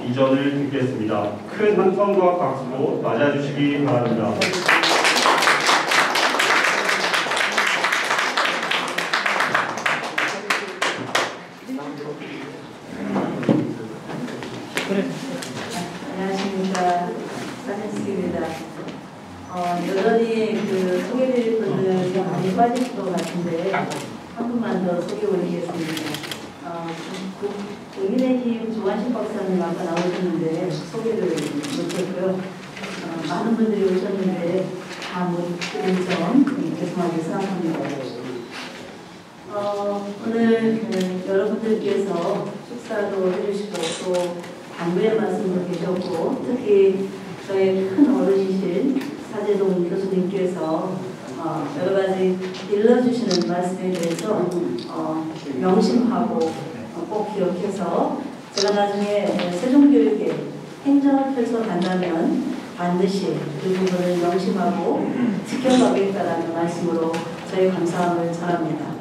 이전을 듣겠습니다. 큰 함성과 박수로 맞아주시기 바랍니다. 안녕하십니까. 사진스입니다. 여전히 소개드릴 분들이 많이 빠질 것 같은데 한 분만 더 소개 올리겠습니다. 국민의힘 조한식 박사님 아까 나오셨는데 소개를 못했고요. 많은 분들이 오셨는데 다 못 드린 점 죄송하게 생각합니다. 오늘 여러분들께서 축사도 해주시고 또 당부의 말씀도 계셨고 특히 저의 큰 어르신이신 사제동 교수님께서 여러 가지 일러주시는 말씀에 대해서 명심하고 꼭 기억해서 제가 나중에 세종교육에 행정을 펼쳐 간다면 반드시 그 부분을 명심하고 지켜가겠다라는 말씀으로 저의 감사함을 전합니다.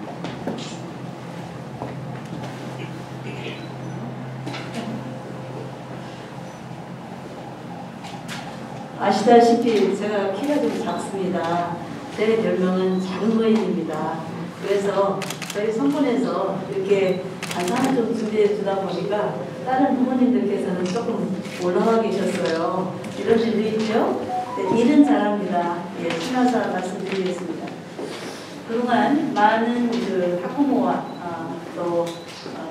아시다시피 제가 키가 좀 작습니다. 제 별명은 작은 거인입니다. 그래서 저희 성분에서 이렇게 간단히 좀 준비해 주다 보니까 다른 부모님들께서는 조금 올라와 계셨어요. 이런 일도 있죠? 네, 일은 잘합니다. 예, 신화사 말씀드리겠습니다. 그동안 많은 학부모와 또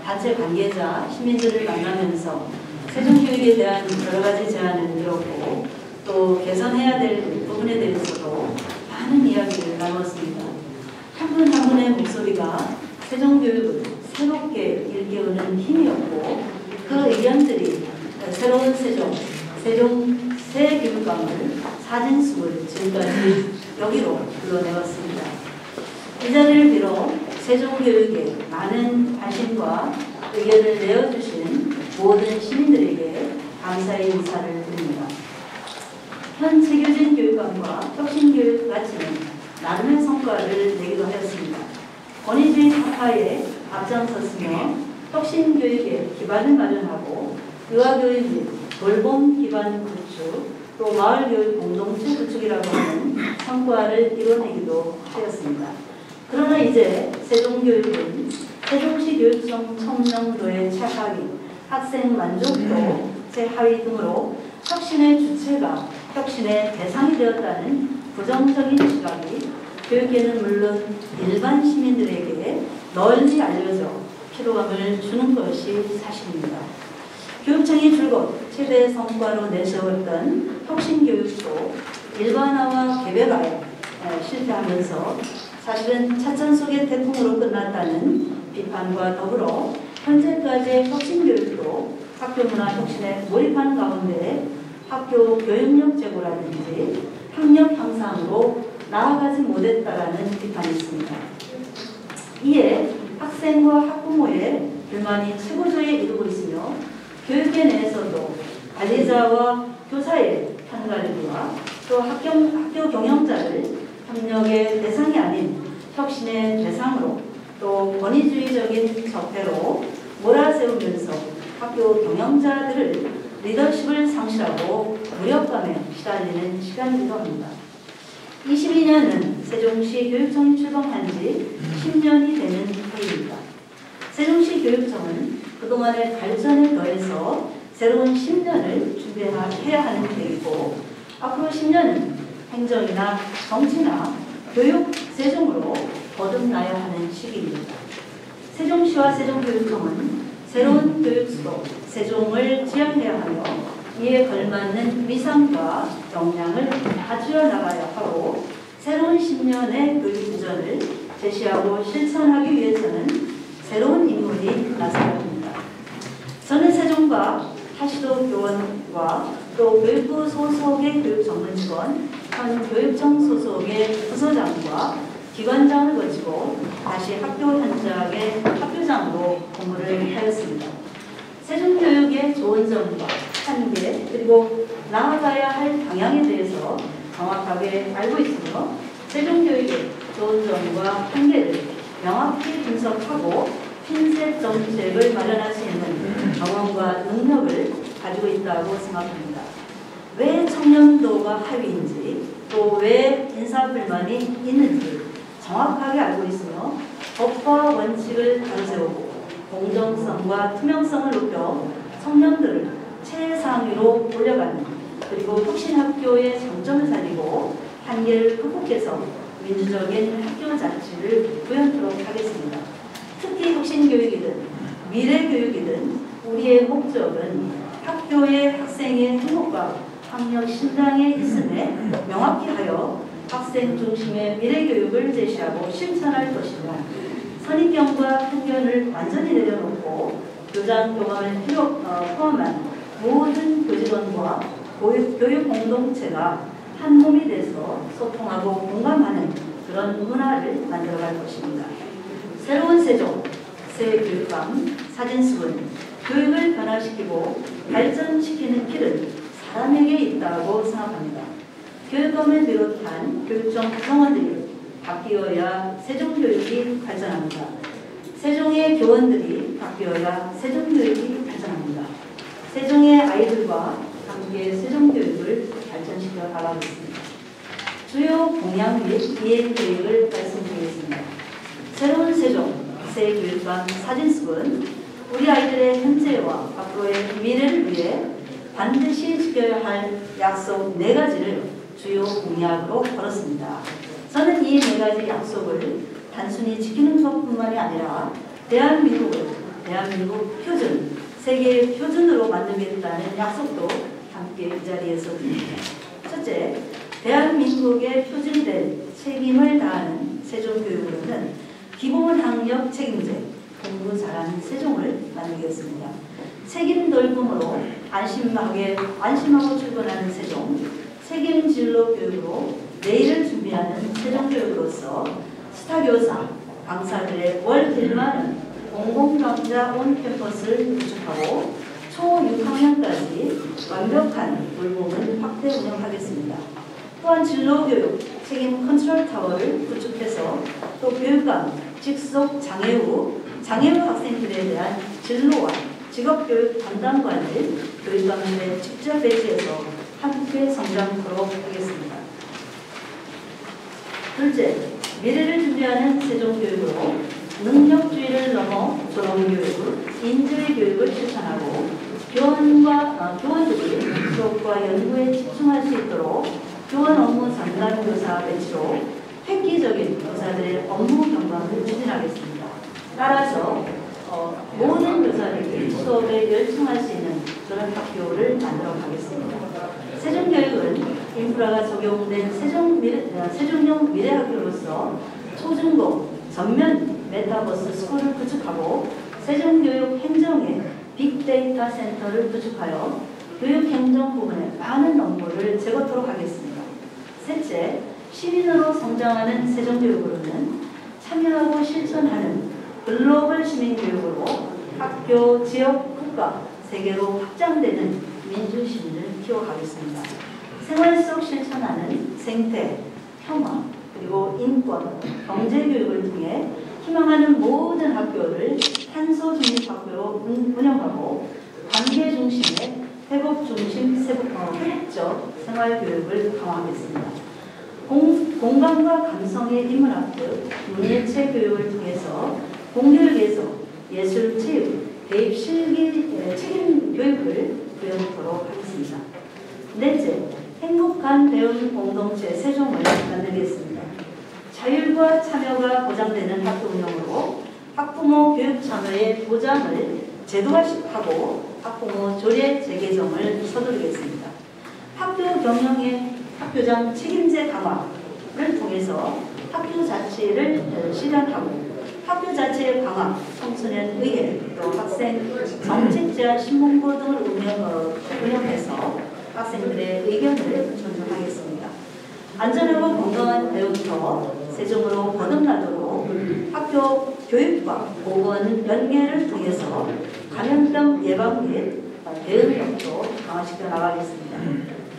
단체 관계자, 시민들을 만나면서 세종교육에 대한 여러 가지 제안을 드렸고 또 개선해야 될 부분에 대해서도 많은 이야기를 나눴습니다. 한 분 한 분의 목소리가 세종교육을 새롭게 일깨우는 힘이었고 그 의견들이 새로운 세종 새 교육감을 사진숲을 지금까지 여기로 불러내었습니다. 이 자리를 빌어 세종교육에 많은 관심과 의견을 내어주신 모든 시민들에게 감사의 인사를 드립니다. 현 새겨진 교육감과 혁신교육 가치는 나름의 성과를 내기도 하였습니다. 권위주의 타파에 앞장섰으며 혁신교육의 기반을 마련하고 의화교육 및 돌봄 기반 구축 또 마을교육 공동체 구축이라고 하는 성과를 이뤄내기도 하였습니다. 그러나 이제 세종교육은 세종시 교육청 청정도의 최하위, 학생 만족도 최하위 등으로 혁신의 주체가 혁신의 대상이 되었다는 부정적인 시각이 교육계는 물론 일반 시민들에게 널리 알려져 피로감을 주는 것이 사실입니다. 교육청이 줄곧 최대 성과로 내세웠던 혁신교육도 일반화와 개별화에 실패하면서 사실은 차천 속의 태풍으로 끝났다는 비판과 더불어 현재까지의 혁신교육도 학교 문화 혁신에 몰입하는 가운데 학교 교육력 제고라든지 학력 향상으로 나아가지 못했다라는 비판이 있습니다. 이에 학생과 학부모의 불만이 최고조에 이르고 있으며 교육계 내에서도 관리자와 교사의 편가르기와 또 학교 경영자를 협력의 대상이 아닌 혁신의 대상으로 또 권위주의적인 적폐로 몰아세우면서 학교 경영자들을 리더십을 상실하고 무력감에 시달리는 시간이기도 합니다. 22년은 세종시 교육청이 출범한 지 10년이 되는 해입니다. 세종시 교육청은 그동안의 발전에 더해서 새로운 10년을 준비해야 하는 계획이고 앞으로 10년은 행정이나 정치나 교육 세종으로 거듭나야 하는 시기입니다. 세종시와 세종교육청은 새로운 교육수도 세종을 지향해야 하며 이에 걸맞는 위상과 역량을 갖추어 나가야 하고 새로운 10년의 교육 비전을 제시하고 실천하기 위해서는 새로운 인물이 나서야 합니다. 저는 세종과 하시도 교원과 또 교육부 소속의 교육 전문 직원, 현 교육청 소속의 부서장과 기관장을 거치고 다시 학교 현장의 학교장으로 근무를 하였습니다. 세종교육의 좋은 점과 한계 그리고 나아가야 할 방향에 대해서 정확하게 알고 있으며 세종교육의 좋은 점과 한계를 명확히 분석하고 핀셋 정책을 마련할 수 있는 경험과 능력을 가지고 있다고 생각합니다. 왜 청렴도가 하위인지 또 왜 인사불만이 있는지 정확하게 알고 있으며 법과 원칙을 바로세우고 공정성과 투명성을 높여 청년들을 최상위로 올려가는 그리고 혁신학교의 장점을 살리고 한계를 극복해서 민주적인 학교 자치를 구현토록 하겠습니다. 특히 혁신교육이든 미래교육이든 우리의 목적은 학교의 학생의 행복과 학력 신장에 있음에 명확히 하여 학생 중심의 미래교육을 제시하고 실천할 것이며 선입견과 편견을 완전히 내려놓고 교장 교감을 포함한 모든 교직원과 교육 공동체가 한 몸이 돼서 소통하고 공감하는 그런 문화를 만들어갈 것입니다. 새로운 세종, 새 교육감, 사진습은 교육을 변화시키고 발전시키는 길은 사람에게 있다고 생각합니다. 교육감을 비롯한 교육청 구성원들이 바뀌어야 세종교육이 발전합니다. 세종의 교원들이 바뀌어야 세종교육이 발전합니다. 세종의 아이들과 함께 세종교육을 발전시켜 나가겠습니다. 주요 공약 및 이행 계획을 말씀드리겠습니다. 새로운 세종, 새 교육감 사진습은 우리 아이들의 현재와 앞으로의 미래를 위해 반드시 지켜야 할 약속 4가지를 주요 공약으로 걸었습니다. 저는 이 4가지 약속을 단순히 지키는 것뿐만이 아니라 대한민국 표준, 세계의 표준으로 만들겠다는 약속도 함께 이 자리에서 드립니다. 첫째, 대한민국의 표준이 될 책임을 다하는 세종교육으로는 기본 학력 책임제, 공부 잘하는 세종을 만들겠습니다. 책임 넓음으로 안심하고 출근하는 세종, 책임 진로 교육으로 내일을 준비하는 세종교육으로서 스타교사, 강사들의 월 1만원 공공강좌 온 캠퍼스를 구축하고 초6학년까지 완벽한 돌봄을 확대 운영하겠습니다. 또한 진로교육 책임 컨트롤 타워를 구축해서 또 교육감, 직속 장애우 학생들에 대한 진로와 직업교육 담당관을 교육감들에 직접 배치해서 함께 성장하도록 하겠습니다. 둘째, 미래를 준비하는 세종교육으로 능력주의를 넘어 졸업교육을 인재의 교육을 실천하고 교원들이 수업과 연구에 집중할 수 있도록 교원 업무 전담 교사 배치로 획기적인 교사들의 업무 경감을 추진하겠습니다. 따라서 모든 교사들이 수업에 열중할 수 있는 그런 학교를 만들어 가겠습니다. 세종교육은 인프라가 적용된 세종형 미래학교로서 초중고 전면 메타버스 스쿨을 구축하고 세종교육 행정의 빅데이터 센터를 구축하여 교육행정 부분에 많은 업무를 제거토록 하겠습니다. 셋째, 시민으로 성장하는 세종교육으로는 참여하고 실천하는 글로벌 시민교육으로 학교, 지역, 국가, 세계로 확장되는 민주시민을 키워가겠습니다. 생활 속 실천하는 생태, 평화, 그리고 인권, 경제교육을 통해 희망하는 모든 학교를 탄소 중립학교로 운영하고 관계 중심의 회복 중심 회복적 생활교육을 강화하겠습니다. 공감과 감성의 인문학교, 문예체 교육을 통해서 공교육에서 예술, 체육, 대입 책임 교육을 구현하도록 하겠습니다. 넷째, 행복한 배움 공동체 세종을 만들겠습니다. 자율과 참여가 보장되는 학교 운영으로 학부모 교육 참여의 보장을 제도화하고 학부모 조례 재개정을 서두르겠습니다. 학교 경영의 학교장 책임제 강화를 통해서 학교 자치를 실현하고 학교 자체의 강화, 청소년 의회, 또 학생 정책 제안 신문고 등을 운영해서 학생들의 의견을 존중하겠습니다. 안전하고 건강한 배움부터 세종으로 거듭나도록 학교 교육과 보건 연계를 통해서 감염병 예방 및 대응력도 강화시켜 나가겠습니다.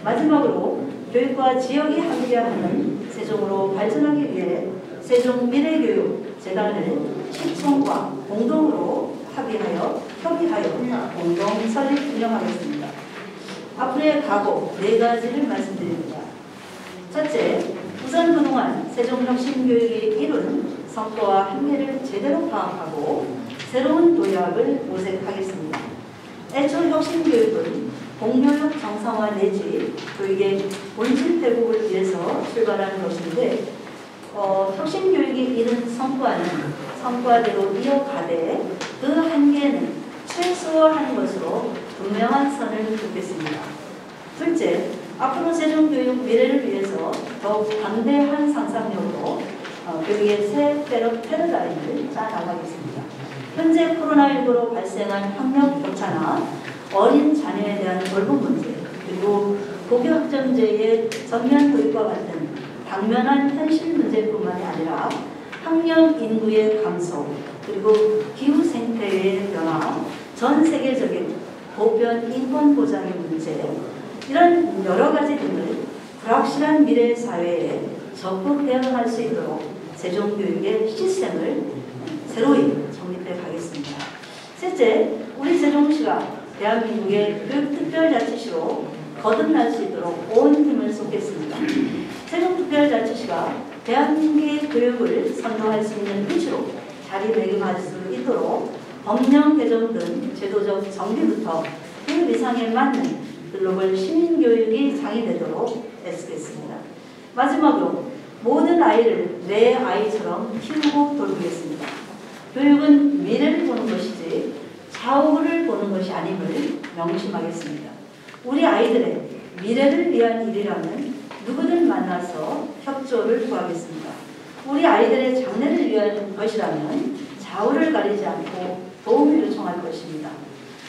마지막으로 교육과 지역이 함께하는 세종으로 발전하기 위해 세종 미래교육재단을 시청과 공동으로 협의하여 공동 설립 운영하겠습니다. 앞으로의 각오 4가지를 말씀드립니다. 첫째, 우선 그동안 세종혁신교육이 이룬 성과와 한계를 제대로 파악하고 새로운 도약을 모색하겠습니다. 애초 혁신교육은 공교육 정상화 내지 교육의 본질 회복을 위해서 출발하는 것인데 혁신교육이 이룬 성과는 성과대로 이어가되 그 한계는 최소화하는 것으로 분명한 선을 긋겠습니다. 둘째, 앞으로 세종교육 미래를 위해서 더욱 방대한 상상력으로 교육의 새 패러다임을 짜나가겠습니다. 현재 코로나19로 발생한 학력 격차나 어린 자녀에 대한 돌봄 문제, 그리고 고교학점제의 전면 도입과 같은 당면한 현실 문제뿐만이 아니라 학령 인구의 감소, 그리고 기후 생태의 변화, 전 세계적인 보편 인권 보장의 문제, 이런 여러 가지 등을 불확실한 미래 사회에 적극 대응할 수 있도록 세종교육의 시스템을 새로이 정립해 가겠습니다. 셋째, 우리 세종시가 대한민국의 교육특별자치시로 거듭날 수 있도록 온 힘을 쏟겠습니다. 세종특별자치시가 대한민국의 교육을 선도할 수 있는 위치로 자리매김할 수 있도록 법령 개정 등 제도적 정비부터 그 위상에 맞는 글로벌 시민교육이 장이 되도록 애쓰겠습니다. 마지막으로 모든 아이를 내 아이처럼 키우고 돌보겠습니다. 교육은 미래를 보는 것이지 좌우를 보는 것이 아님을 명심하겠습니다. 우리 아이들의 미래를 위한 일이라면 누구든 만나서 협조를 구하겠습니다. 우리 아이들의 장래를 위한 것이라면 좌우를 가리지 않고 도움을 요청할 것입니다.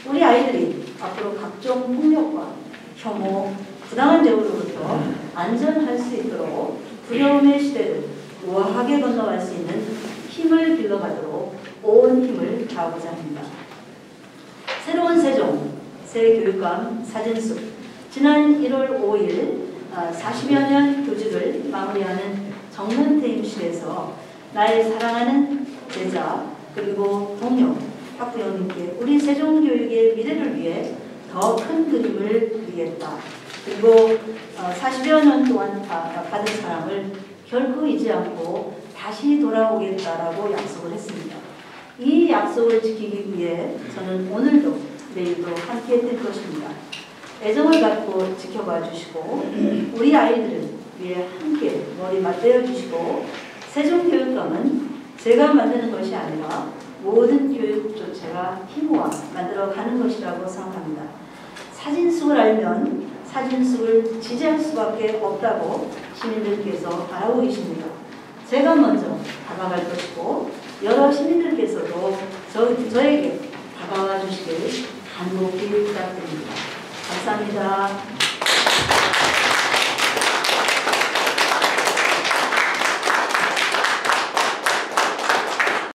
우리 아이들이 앞으로 각종 폭력과 혐오, 부당한 대우로부터 안전할 수 있도록 두려움의 시대를 우아하게 건너갈 수 있는 힘을 길러가도록 온 힘을 다하고자 합니다. 새로운 세종, 새 교육감 사진숙, 지난 1월 5일 40여 년 교직을 마무리하는 정문퇴임식에서 나의 사랑하는 제자 그리고 동료, 학부형님께 우리 세종교육의 미래를 위해 더 큰 그림을 그리겠다. 그리고 40여 년 동안 받은 사랑을 결코 잊지 않고 다시 돌아오겠다라고 약속을 했습니다. 이 약속을 지키기 위해 저는 오늘도 내일도 함께 뛸 것입니다. 애정을 갖고 지켜봐 주시고 우리 아이들을 위해 함께 머리 맞대어 주시고 세종교육감은 제가 만드는 것이 아니라 모든 교육 조체가 힘모아 만들어가는 것이라고 생각합니다. 사진숙을 알면 사진숙을 지지할 수밖에 없다고 시민들께서 바라고 계십니다. 제가 먼저 다가갈 것이고 여러 시민들께서도 저에게 다가와 주시길 간곡히 부탁드립니다. 감사합니다.